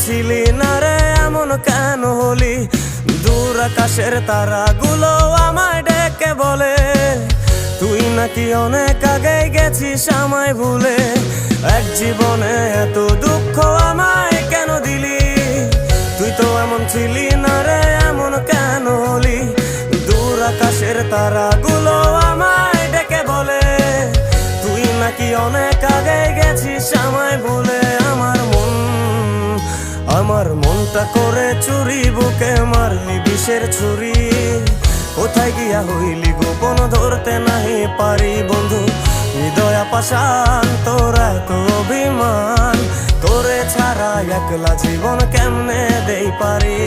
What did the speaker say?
ছিলি না রে এমন কেন হলি? দূর আকাশের তারাগুলো আমায় ডেকে বলে তুই নাকি অনেক আগে গেছিস আমায় ভুলে। এক জীবনে এত দুঃখ আমায় কেন দিলি? তুই তো এমন ছিলি না রে এমন কেন হলি? দূর আকাশের তারাগুলো আমায় ডেকে বলে তুই নাকি অনেক আগে গেছিস আমায় ভুলে। আমার মনটা করে চুরি, বুকে মারলি বিষের ছুরি। কোথায় গিয়া হইলি গোপন ধরতে নাহি পারি বন্ধু। হৃদয় পাষাণ তোর এত অভিমান, তোরে ছাড়া একলা জীবন কেমনে দেই পারি।